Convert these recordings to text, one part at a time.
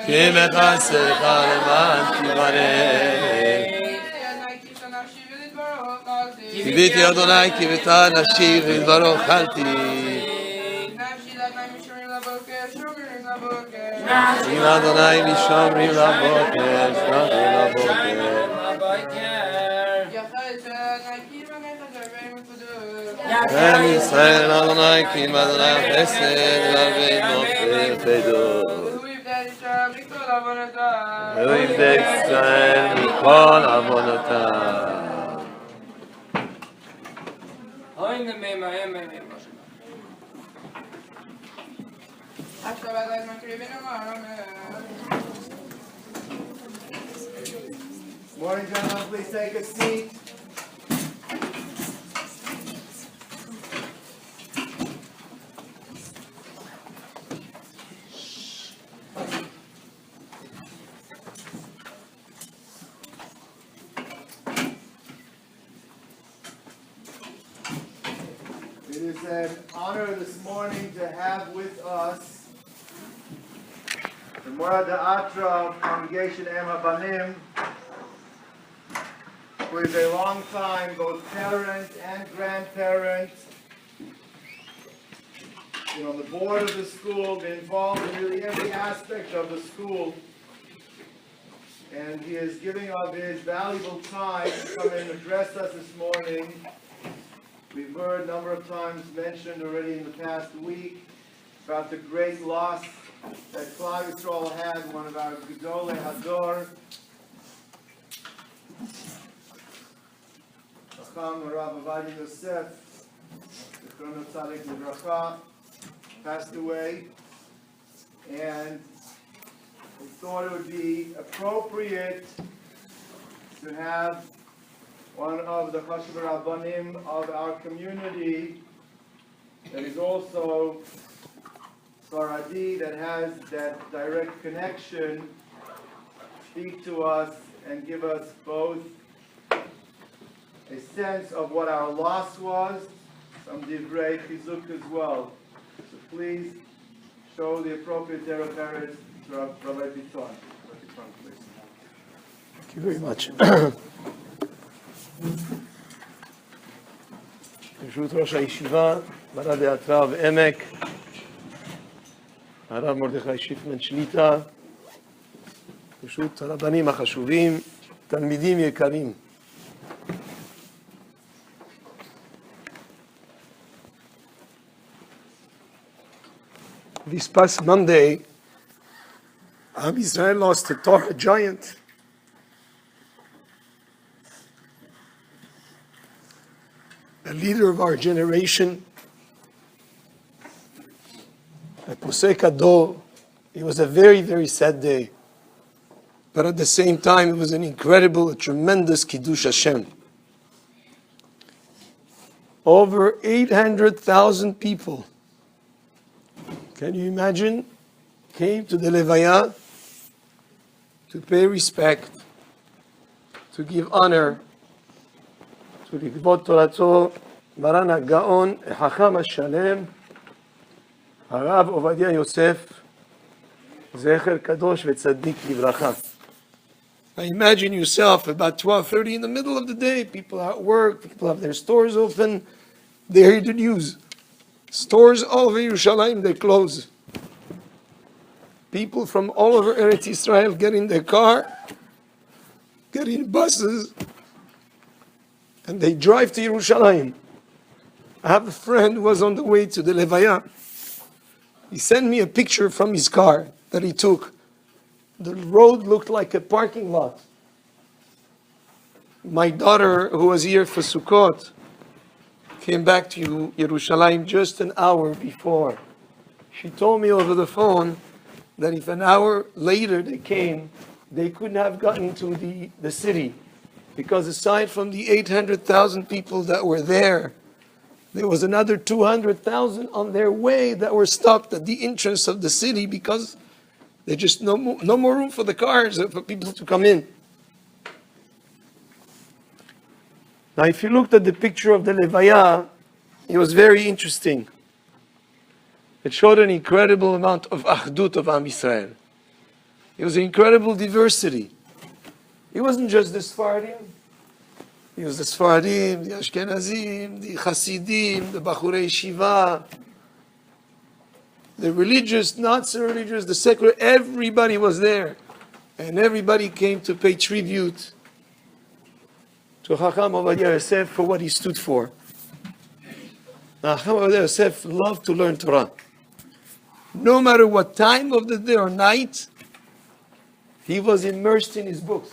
כי מחסך למען תיברך. קיוויתי אדוני קיוותה נפשי והתברכתי. אם אדוני משומרים לבוקר, שומרים לבוקר. עם ישראל אדוני כי אם אדוני חסד והרבה נופל פדו. והוא יבדק ישראל מכל עוונותיו. Morning, gentlemen, please take a seat. It is an honor this morning to have with us the Maran Rabbi Ovadia Congregation Banim, who is a long time both parent and grandparent, on the board of the school, been involved in really every aspect of the school, and he is giving of his valuable time to come and address us this morning. We've heard a number of times mentioned already in the past week about the great loss that Klal Yisrael had, one of our Gedolei Hador, Maran Rabbi Ovadia Yosef, passed away, and we thought it would be appropriate to have one of the Chashuv Rabbanim of our community that is also Saradi, that has that direct connection, speak to us and give us both a sense of what our loss was, some divrei chizuk as well. So please show the appropriate derech eretz to Rabbi Bittan. Please. Thank you very much. ברשות ראש הישיבה, מרן רב Emek, הרב מרדכי שיפמן שליטה, ברשות הרבנים החשובים, תלמידים יקרים. This past Monday, Am Israel lost a giant. A leader of our generation, a Posek Ador. It was a very, very sad day. But at the same time, it was an incredible, a tremendous Kiddush Hashem. Over 800,000 people, can you imagine, came to the Levaya to pay respect, to give honor to לכבוד תורתו, מרן הגאון, החכם השלם, הרב עובדיה יוסף, זכר קדוש וצדיק לברכה. Now imagine yourself about 12:30 in the middle of the day, people are at work, people have their stores open, they hear the news. Stores all over Yerushalayim, they close. People from all over Eretz Israel get in their car, get in buses, and they drive to Yerushalayim. I have a friend who was on the way to the Levaya. He sent me a picture from his car that he took. The road looked like a parking lot. My daughter, who was here for Sukkot, came back to Yerushalayim just an hour before. She told me over the phone that if an hour later they came, they couldn't have gotten to the city. Because aside from the 800,000 people that were there was another 200,000 on their way that were stopped at the entrance of the city because there's just no more room for the cars, for people to come in. Now, if you looked at the picture of the Levaya, it was very interesting. It showed an incredible amount of achdut of Am Yisrael. It was an incredible diversity. It wasn't just the Sfaradim. It was the Sfaradim, the Ashkenazim, the Hasidim, the Bachurei Shiva, the religious, not so religious, the secular. Everybody was there. And everybody came to pay tribute to Chacham Ovadia Yosef for what he stood for. Now, Chacham Ovadia Yosef loved to learn Torah. No matter what time of the day or night, he was immersed in his books.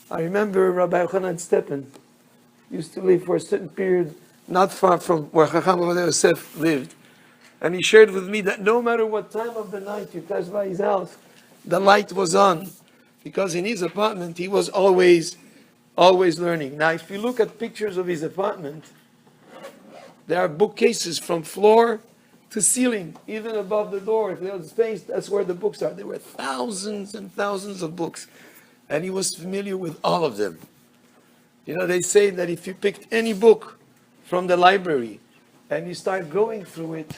I remember Rabbi Yochanan Stepan used to live for a certain period not far from where Chacham Ovadia Yosef lived. And he shared with me that no matter what time of the night you pass by his house, the light was on. Because in his apartment, he was always learning. Now, if you look at pictures of his apartment, there are bookcases from floor to ceiling, even above the door. If there was space, that's where the books are. There were thousands and thousands of books. And he was familiar with all of them. You know, they say that if you picked any book from the library and you start going through it,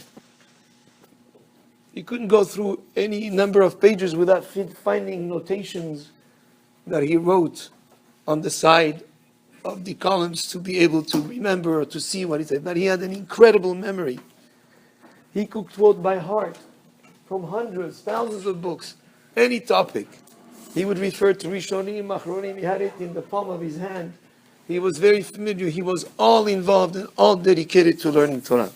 you couldn't go through any number of pages without finding notations that he wrote on the side of the columns to be able to remember or to see what he said. But he had an incredible memory. He could quote by heart from hundreds, thousands of books, any topic. He would refer to Rishonim, Achronim. He had it in the palm of his hand. He was very familiar. He was all involved and all dedicated to learning Torah.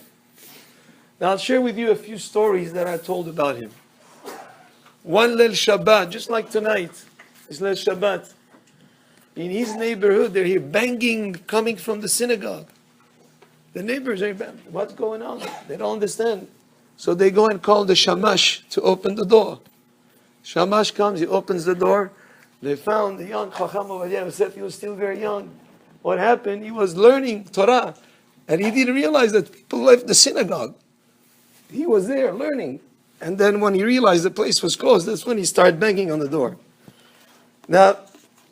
Now I'll share with you a few stories that are told about him. One Leil Shabbat, just like tonight, is Leil Shabbat. In his neighborhood, they're here banging coming from the synagogue. The neighbors are banging. What's going on? They don't understand. So they go and call the Shamash to open the door. Shamash comes, he opens the door. They found the young Chacham Ovadia Yosef. He was still very young. What happened? He was learning Torah, and he didn't realize that people left the synagogue. He was there learning. And then when he realized the place was closed, that's when he started banging on the door. Now,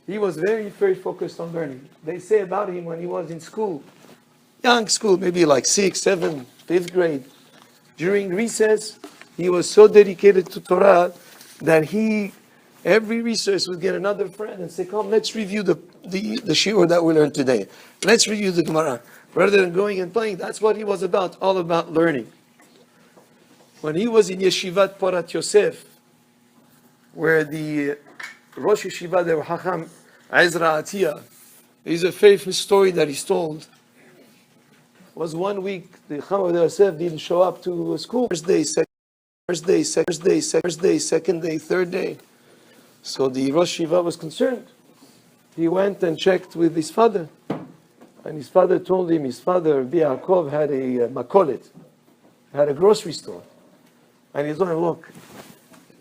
he was very, very focused on learning. They say about him when he was in school, young school, maybe like 6th, 7th, 5th grade, during recess, he was so dedicated to Torah that every recess would get another friend and say, come, let's review the shiur that we learned today. Let's review the Gemara. Rather than going and playing, that's what he was about, all about learning. When he was in Yeshivat Porat Yosef, where the Rosh Yeshiva, the Chacham Ezra Atiyah, there's a famous story that he's told. It was one week, the Chacham Ovadia Yosef didn't show up to school. First day, second day, third day. So the Rosh Yeshiva was concerned. He went and checked with his father. And his father told him, his father, Rabbi Yaakov, had a makolet, had a grocery store. And he's going, look,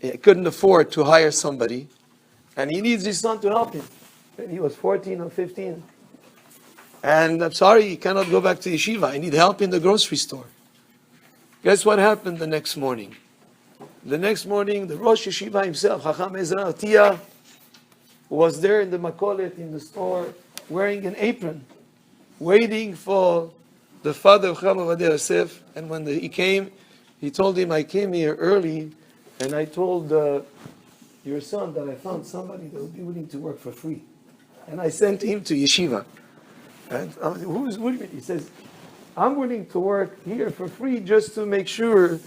he couldn't afford to hire somebody, and he needs his son to help him. And he was 14 or 15. And I'm sorry, he cannot go back to yeshiva. I need help in the grocery store. Guess what happened the next morning? The next morning, the Rosh Yeshiva himself, Chacham Ezra Atiyah, was there in the makolet, in the store, wearing an apron, waiting for the father of Chacham Ovadia Yosef. And when he came, he told him, I came here early, and I told your son that I found somebody that would be willing to work for free. And I sent him to yeshiva. And who's willing? He says, I'm willing to work here for free just to make sure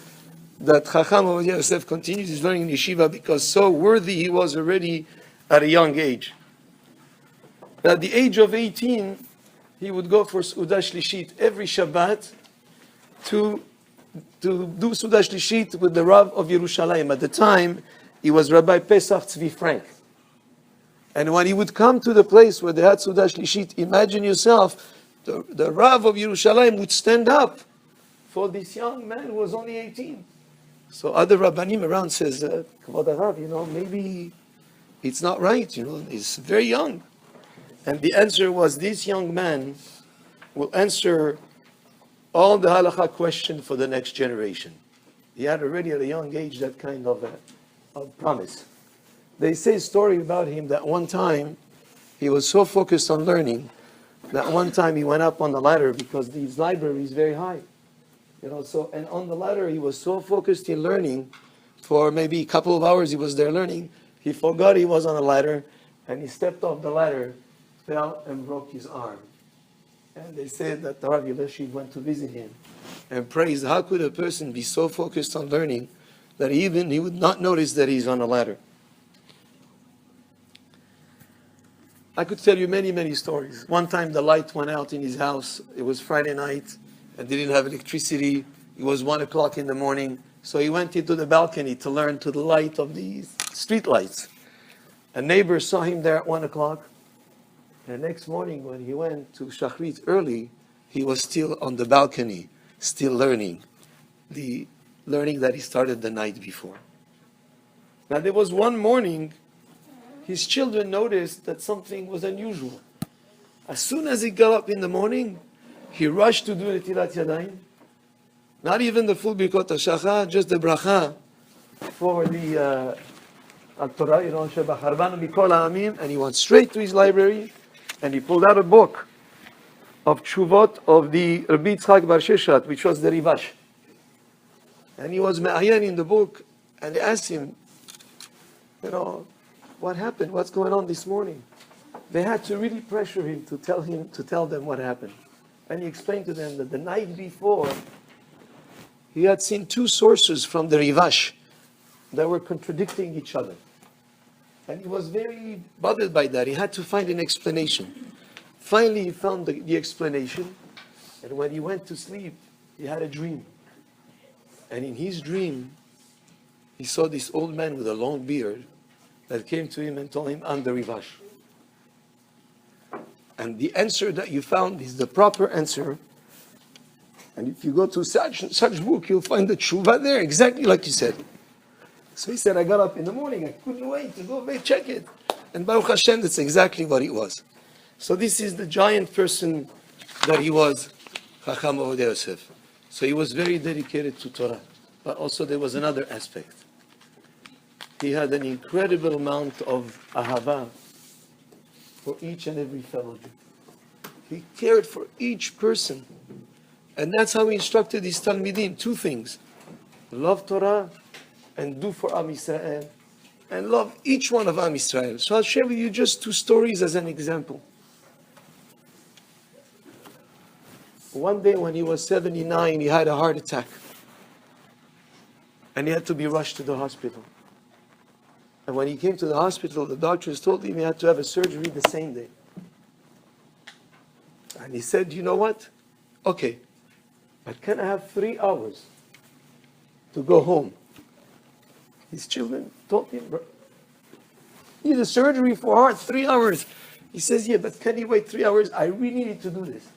that Chacham Ovadia Yosef continues his learning in yeshiva, because so worthy he was already at a young age. At the age of 18, he would go for Suda Shlishit every Shabbat to do Suda Shlishit with the Rav of Yerushalayim. At the time, he was Rabbi Pesach Tzvi Frank. And when he would come to the place where they had Suda Shlishit, imagine yourself, the Rav of Yerushalayim would stand up for this young man who was only 18. So other Rabbanim around says, Kvod Rav, maybe it's not right, he's very young. And the answer was, this young man will answer all the halakha question for the next generation. He had already at a young age that kind of promise. They say a story about him that one time he was so focused on learning that one time he went up on the ladder, because his library is very high. So, and on the ladder, he was so focused in learning, for maybe a couple of hours he was there learning, he forgot he was on a ladder, and he stepped off the ladder, fell, and broke his arm. And they said that the Rabbi Ovadia went to visit him and praised, how could a person be so focused on learning that even he would not notice that he's on a ladder? I could tell you many, many stories. One time the light went out in his house. It was Friday night and they didn't have electricity. It was 1 o'clock in the morning. So he went into the balcony to learn to the light of the street lights. A neighbor saw him there at 1 o'clock. And the next morning when he went to Shachrit early, he was still on the balcony, still learning. The learning that he started the night before. Now there was one morning, his children noticed that something was unusual. As soon as he got up in the morning, he rushed to do Netilat Yadayim. Not even the full Birkot HaShachar, just the bracha for the Torah, Sheba Charbanu Mikol Ha'amim, and he went straight to his library, and he pulled out a book of Tshuvot of the Rabbi Yitzchak Bar Sheshat, which was the Rivash. And he was me'ayan in the book, and they asked him, what happened? What's going on this morning? They had to really pressure him to tell them what happened. And he explained to them that the night before, he had seen two sources from the Rivash that were contradicting each other. And he was very bothered by that. He had to find an explanation. Finally, he found the explanation. And when he went to sleep, he had a dream. And in his dream, he saw this old man with a long beard that came to him and told him, I'm the Rivash. And the answer that you found is the proper answer. And if you go to such book, you'll find the tshuva there, exactly like you said. So he said, I got up in the morning, I couldn't wait to go check it. And Baruch Hashem, that's exactly what it was. So this is the giant person that he was, Chacham Ovadia Yosef. So he was very dedicated to Torah. But also there was another aspect. He had an incredible amount of ahava for each and every fellow Jew. He cared for each person. And that's how he instructed his Talmidim. Two things. Love Torah and do for Am Yisrael. And love each one of Am Yisrael. So I'll share with you just two stories as an example. One day when he was 79, he had a heart attack. And he had to be rushed to the hospital. And when he came to the hospital, the doctors told him he had to have a surgery the same day. And he said, you know what? Okay, but can I have 3 hours to go home? His children told him, you need a surgery for heart, 3 hours. He says, yeah, but can he wait 3 hours? I really need to do this.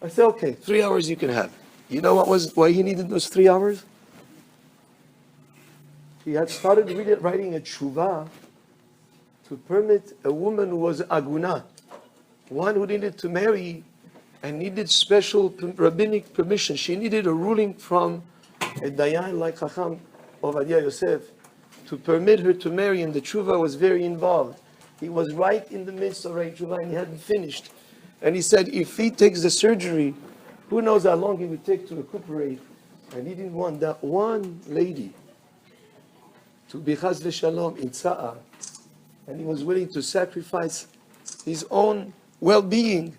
I said, okay, 3 hours you can have. You know why he needed those 3 hours? He had started writing a tshuva to permit a woman who was aguna, one who needed to marry and needed special rabbinic permission. She needed a ruling from a dayan like Chacham Ovadia Yosef to permit her to marry, and the tshuva was very involved. He was right in the midst of writing tshuva and he hadn't finished. And he said, if he takes the surgery, who knows how long it would take to recuperate. And he didn't want that one lady to be chas v'shalom in tza'ar. And he was willing to sacrifice his own well-being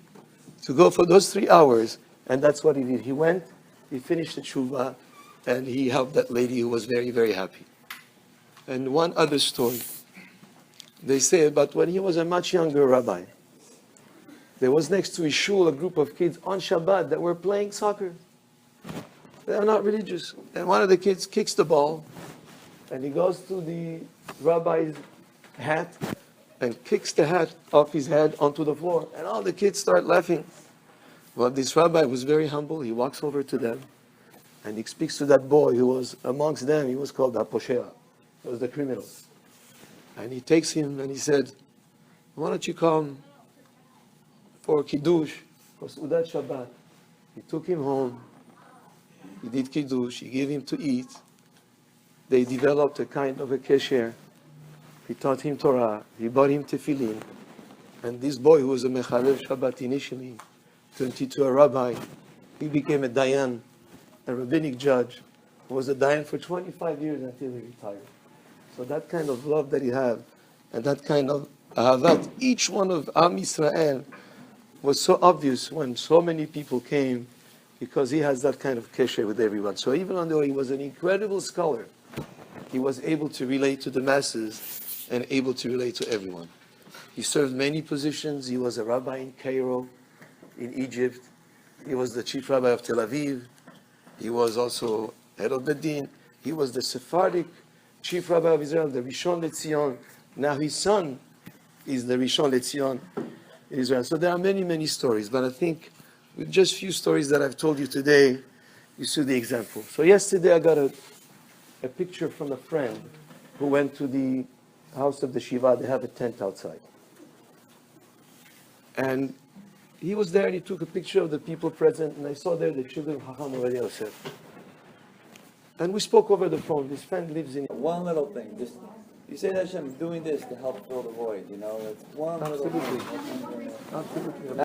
to go for those 3 hours. And that's what he did. He went, he finished the tshuva, and he helped that lady who was very, very happy. And one other story. They say about when he was a much younger rabbi, there was next to his shul a group of kids on Shabbat that were playing soccer. They are not religious. And one of the kids kicks the ball, and he goes to the rabbi's hat and kicks the hat off his head onto the floor. And all the kids start laughing. Well, this rabbi was very humble. He walks over to them and he speaks to that boy who was amongst them. He was called the Poshea. He was the criminal. And he takes him and he said, why don't you come for Kiddush, for Sudat Shabbat? He took him home. He did Kiddush. He gave him to eat. They developed a kind of a kesher. He taught him Torah. He bought him tefillin. And this boy who was a Mechalel Shabbat initially turned into a rabbi. He became a dayan, a rabbinic judge, who was a dayan for 25 years until he retired. So that kind of love that he had, and that kind of ahavat, each one of Am Yisrael was so obvious when so many people came, because he has that kind of kesher with everyone. So even though he was an incredible scholar, he was able to relate to the masses and able to relate to everyone. He served many positions. He was a rabbi in Cairo, in Egypt. He was the chief rabbi of Tel Aviv. He was also head of Bittan. He was the Sephardic chief rabbi of Israel, the Rishon LeZion. Now his son is the Rishon LeZion in Israel. So there are many, many stories, but I think with just few stories that I've told you today, you see the example. So yesterday I got a picture from a friend who went to the house of the Shiva. They have a tent outside. And he was there and he took a picture of the people present, and I saw there the children of Rabbi Ovadia Yosef. And we spoke over the phone. This friend lives in... One little thing, just you say that Hashem, I'm doing this to help fill the void, it's one little thing. Absolutely.